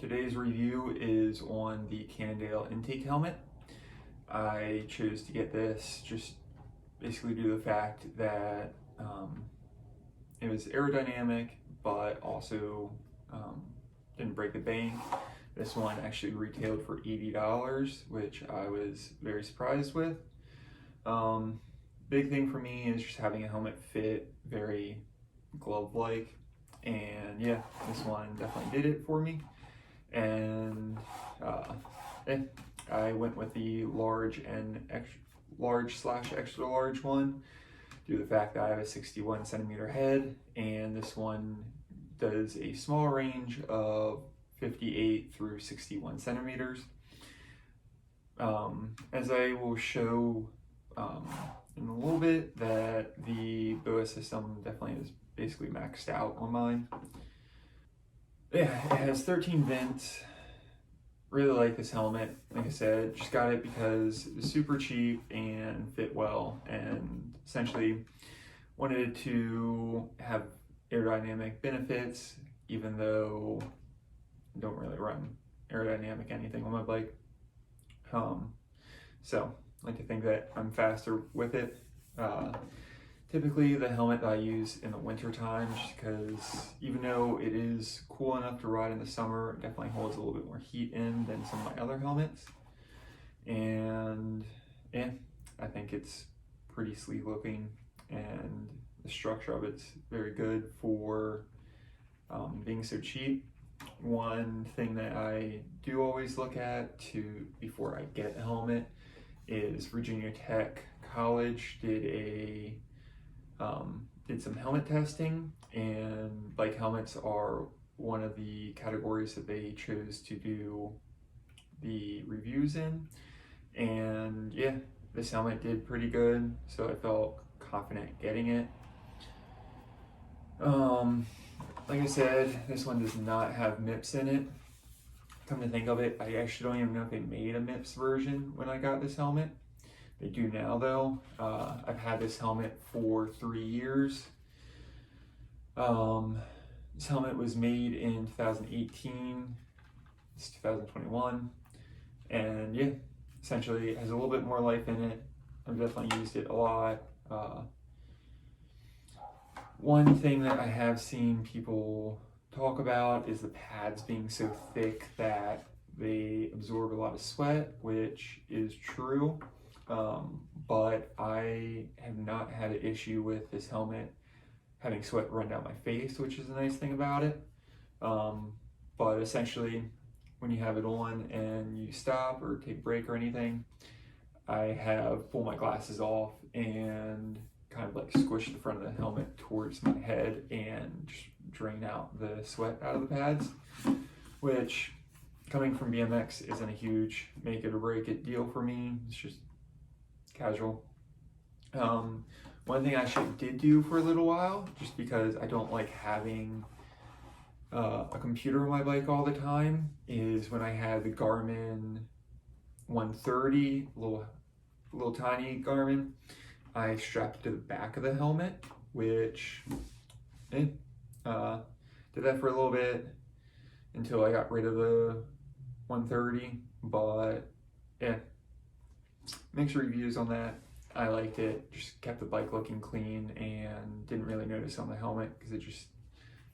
Today's review is on the Cannondale intake helmet. I chose to get this just basically due to the fact that it was aerodynamic, but also didn't break the bank. This one actually retailed for $80, which I was very surprised with. Big thing for me is just having a helmet fit very glove-like, and yeah, this one definitely did it for me. And I went with the large / extra large one due to the fact that I have a 61 centimeter head, and this one does a small range of 58 through 61 centimeters. As I will show in a little bit, that the BOA system definitely is basically maxed out on mine. Yeah, it has 13 vents. Really like this helmet. Like I said, just got it because it was super cheap and fit well, and essentially wanted it to have aerodynamic benefits, even though I don't really run aerodynamic anything on my bike. So I like to think that I'm faster with it. Typically the helmet that I use in the winter time, just because even though it is cool enough to ride in the summer, it definitely holds a little bit more heat in than some of my other helmets. And yeah, I think it's pretty sleek looking, and the structure of it's very good for being so cheap. One thing that I do always look at before I get a helmet is Virginia Tech College did some helmet testing, and bike helmets are one of the categories that they chose to do the reviews in. And yeah, this helmet did pretty good, so I felt confident getting it. Like I said, this one does not have MIPS in it. Come to think of it, I actually don't even know if they made a MIPS version when I got this helmet. They do now though. I've had this helmet for 3 years. This helmet was made in 2018. It's 2021. And yeah, essentially it has a little bit more life in it. I've definitely used it a lot. One thing that I have seen people talk about is the pads being so thick that they absorb a lot of sweat, which is true. But I have not had an issue with this helmet having sweat run down my face, which is a nice thing about it. But essentially, when you have it on and you stop or take a break or anything, I have pulled my glasses off and kind of like squish the front of the helmet towards my head and just drain out the sweat out of the pads, which, coming from BMX, isn't a huge make it or break it deal for me. It's just casual. One thing I actually did do for a little while, just because I don't like having a computer on my bike all the time, is when I had the Garmin 130, little tiny Garmin, I strapped it to the back of the helmet, which did that for a little bit until I got rid of the 130. But yeah, mixed reviews on that. I liked it, just kept the bike looking clean, and didn't really notice on the helmet because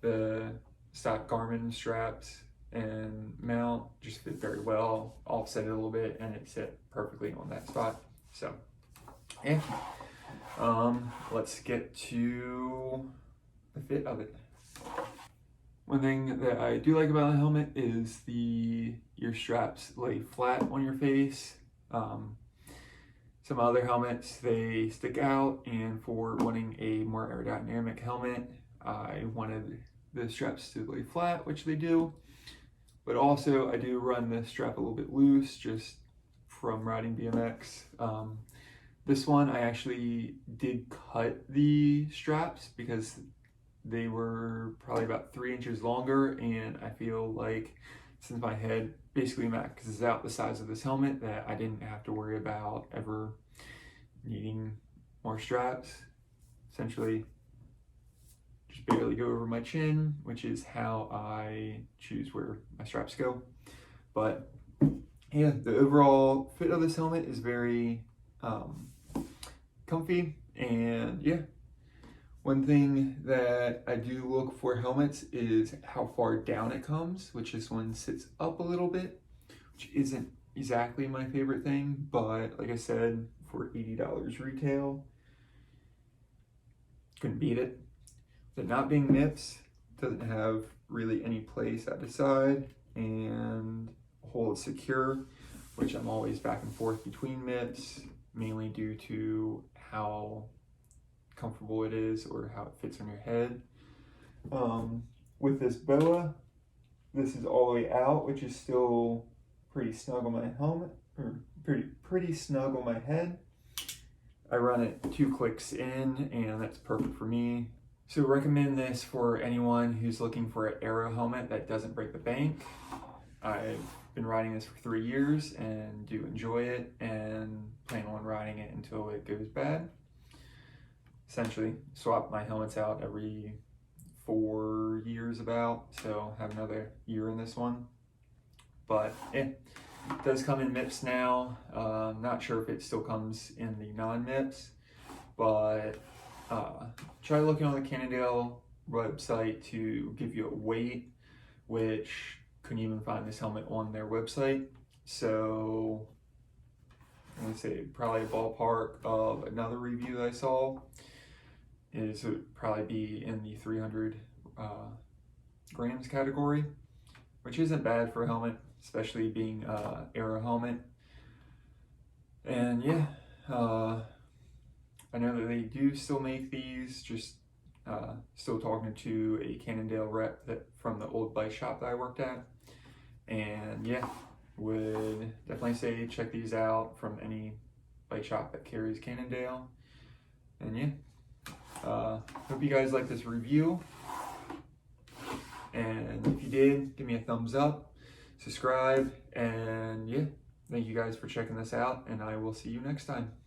the stock Garmin straps and mount just fit very well, offset it a little bit, and it sit perfectly on that spot. So yeah, let's get to the fit of it. One thing that I do like about the helmet is your straps lay flat on your face. Some other helmets, they stick out, and for wanting a more aerodynamic helmet, I wanted the straps to lay flat, which they do. But also, I do run the strap a little bit loose just from riding BMX. This one, I actually did cut the straps because they were probably about 3 inches longer, and I feel like since my head basically maxes out the size of this helmet, that I didn't have to worry about ever needing more straps. Essentially, just barely go over my chin, which is how I choose where my straps go. But yeah, the overall fit of this helmet is very comfy. And yeah, one thing that I do look for helmets is how far down it comes, which this one sits up a little bit, which isn't exactly my favorite thing, but like I said, for $80 retail, couldn't beat it. With it not being MIPS, doesn't have really any place at the side, and hold secure, which I'm always back and forth between MIPS, mainly due to how comfortable it is or how it fits on your head. With this boa, this is all the way out, which is still pretty snug on my helmet, or pretty snug on my head. I run it 2 clicks in, and that's perfect for me. So recommend this for anyone who's looking for an aero helmet that doesn't break the bank. I've been riding this for 3 years and do enjoy it, and plan on riding it until it goes bad. Essentially, swap my helmets out every 4 years about, so have another year in this one. But yeah, it does come in MIPS now. Not sure if it still comes in the non-MIPS, but try looking on the Cannondale website to give you a weight, which couldn't even find this helmet on their website. So I'm gonna say probably a ballpark of another review that I saw is it would probably be in the 300 grams category, which isn't bad for a helmet, especially being aero helmet. And yeah, I know that they do still make these, just still talking to a Cannondale rep from the old bike shop that I worked at. And yeah, would definitely say check these out from any bike shop that carries Cannondale. And yeah, hope you guys like this review. And if you did, give me a thumbs up, subscribe, and yeah, thank you guys for checking this out, and I will see you next time.